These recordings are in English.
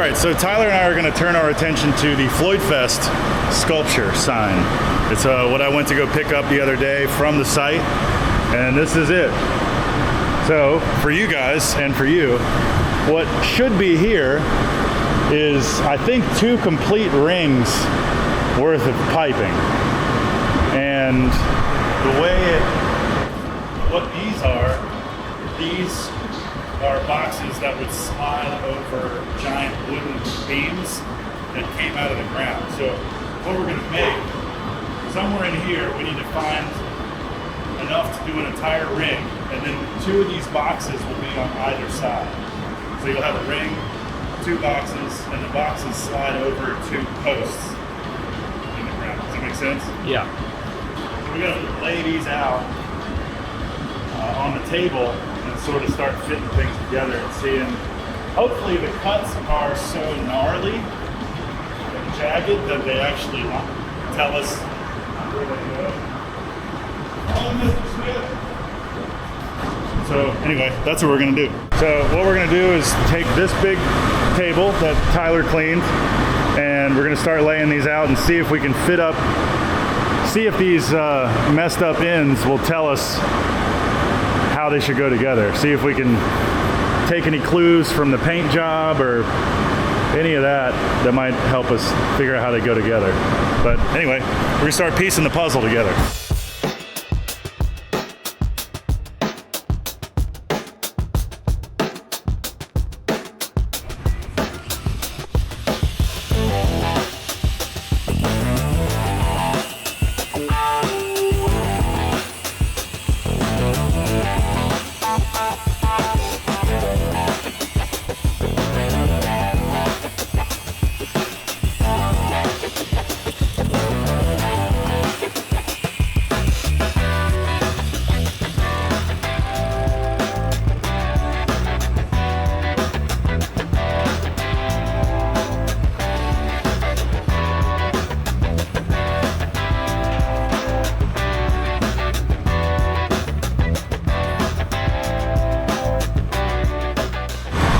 right, so Tyler and I are going to turn our attention to the Floyd Fest sculpture sign. It's what I went to go pick up the other day from the site, and this is it. So for you guys and for you, what should be here is, I think, 2 complete rings worth of piping. And the way what these are boxes that would slide over giant wooden beams that came out of the ground. So what we're going to make, somewhere in here, we need to find enough to do an entire ring, and then 2 of these boxes will be on either side. So you'll have a ring, 2 boxes, and the boxes slide over 2 posts in the ground. Does that make sense? Yeah. So we're going to lay these out on the table and sort of start fitting things together and seeing. Hopefully the cuts are so gnarly and jagged that they actually tell us where they go. Oh, Mr. Smith. So anyway, that's what we're gonna do. So what we're gonna do is take this big table that Tyler cleaned, and we're gonna start laying these out and see if we can fit up, see if these messed up ends will tell us how they should go together. See if we can take any clues from the paint job or any of that might help us figure out how they go together. But anyway, we're gonna start piecing the puzzle together.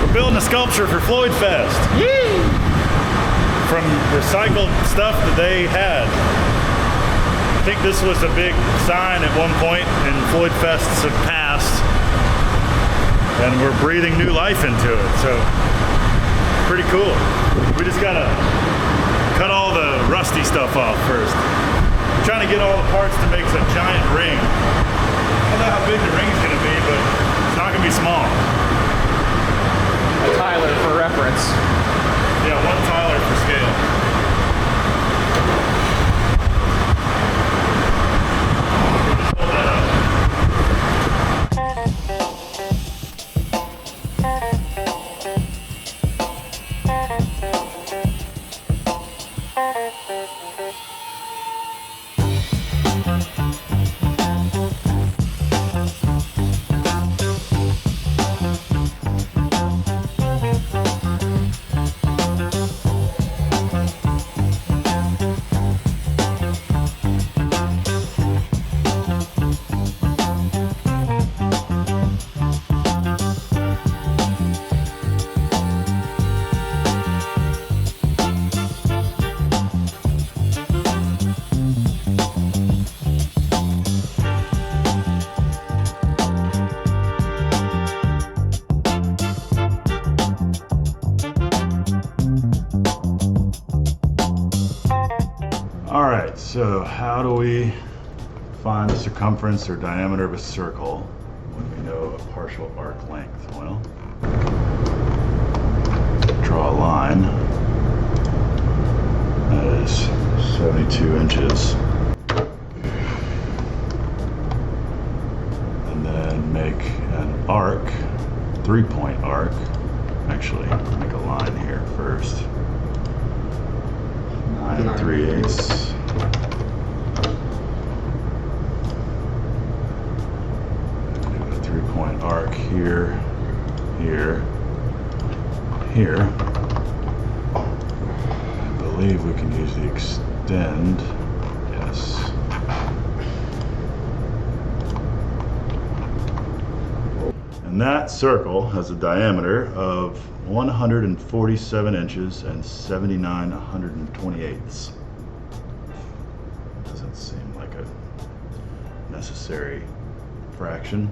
Building a sculpture for Floyd Fest. Yay! From recycled stuff that they had. I think this was a big sign at one point, and Floyd Fests have passed, and we're breathing new life into it. So pretty cool. We just gotta cut all the rusty stuff off first. I'm trying to get all the parts to make a giant ring. I don't know how big the ring's gonna be, but it's not gonna be small. Tyler for reference. Yeah, 1 Tyler for scale. Hold that up. All right, so how do we find the circumference or diameter of a circle when we know a partial arc length? Well, draw a line that is 72 inches. And then make an arc, 3-point arc. Actually, make a line here first. 9 3/8. Do a 3-point arc here, here, here. I believe we can use the extend. Yes. And And that circle has a diameter of 147 inches and 79 128ths. Doesn't seem like a necessary fraction.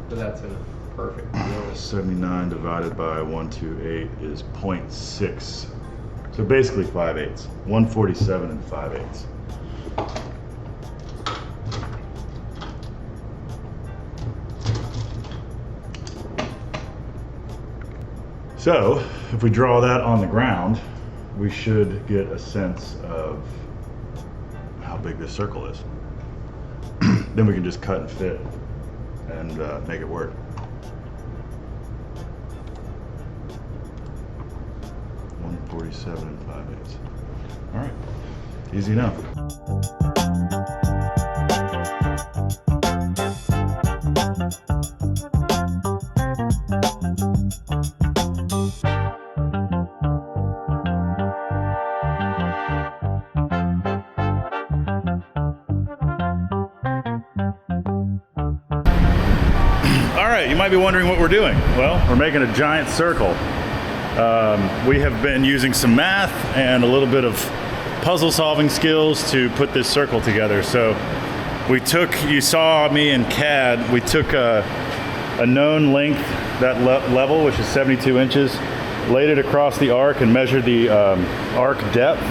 So that's a perfect deal. 79 divided by 128 is 0.6. So basically 5/8. 147 and 5/8. So if we draw that on the ground, we should get a sense of how big this circle is. Then we can just cut and fit and make it work. .47 and 5/8. All right, easy enough. All right, you might be wondering what we're doing. Well, we're making a giant circle. We have been using some math and a little bit of puzzle solving skills to put this circle together. So we took, you saw me in CAD, we took a known length, that level, which is 72 inches, laid it across the arc and measured the arc depth.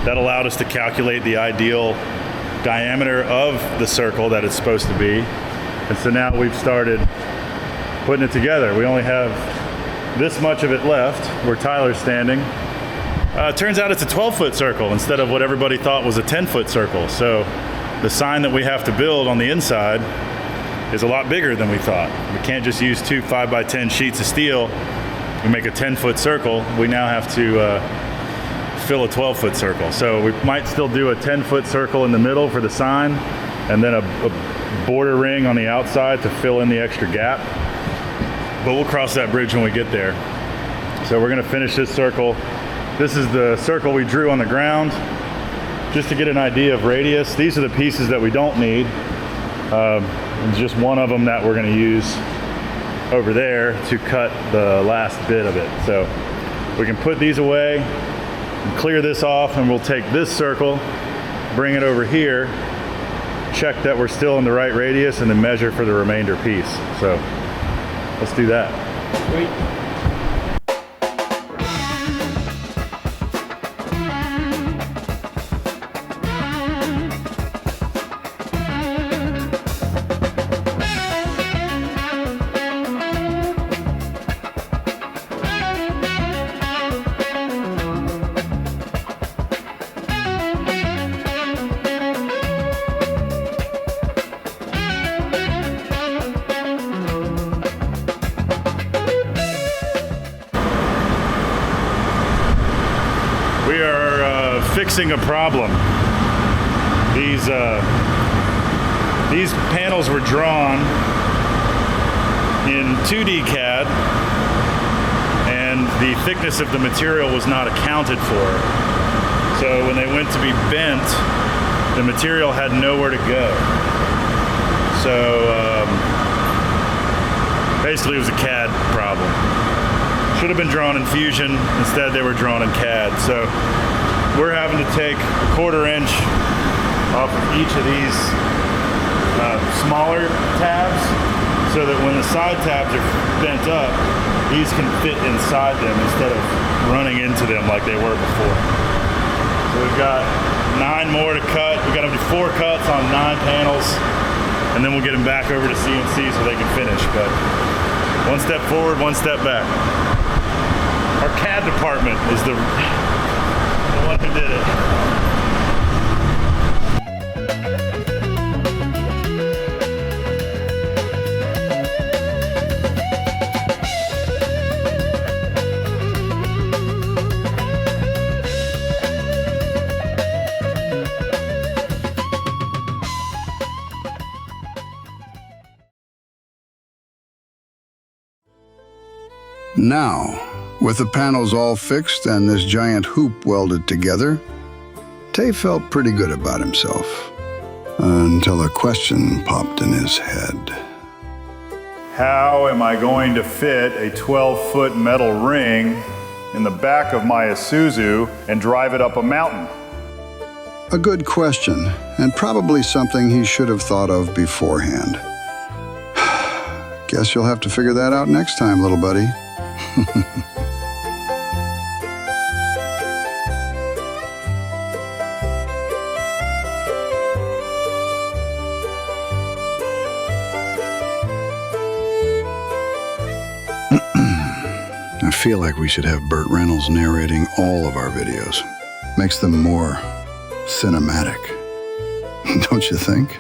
That allowed us to calculate the ideal diameter of the circle that it's supposed to be. And so now we've started putting it together. We only have this much of it left where Tyler's standing. Turns out it's a 12-foot circle instead of what everybody thought was a 10-foot circle. So the sign that we have to build on the inside is a lot bigger than we thought. We can't just use two 5x10 sheets of steel and make a 10-foot circle. We now have to fill a 12-foot circle. So we might still do a 10-foot circle in the middle for the sign, and then a border ring on the outside to fill in the extra gap. But we'll cross that bridge when we get there. So we're gonna finish this circle. This is the circle we drew on the ground, just to get an idea of radius. These are the pieces that we don't need. There's just one of them that we're gonna use over there to cut the last bit of it. So we can put these away and clear this off, and we'll take this circle, bring it over here, check that we're still in the right radius, and then measure for the remainder piece. So let's do that. Sweet. We are fixing a problem. These panels were drawn in 2D CAD, and the thickness of the material was not accounted for. So when they went to be bent, the material had nowhere to go. So basically it was a CAD problem. Should have been drawn in Fusion. Instead, they were drawn in CAD. So we're having to take a 1/4 inch off of each of these smaller tabs, so that when the side tabs are bent up, these can fit inside them instead of running into them like they were before. So we've got 9 more to cut. We've got to do 4 cuts on 9 panels, and then we'll get them back over to CNC so they can finish. But one step forward, one step back. Our CAD department is the one who did it. Now, with the panels all fixed and this giant hoop welded together, Tay felt pretty good about himself, until a question popped in his head. How am I going to fit a 12-foot metal ring in the back of my Isuzu and drive it up a mountain? A good question, and probably something he should have thought of beforehand. Guess you'll have to figure that out next time, little buddy. I feel like we should have Burt Reynolds narrating all of our videos. Makes them more cinematic. Don't you think?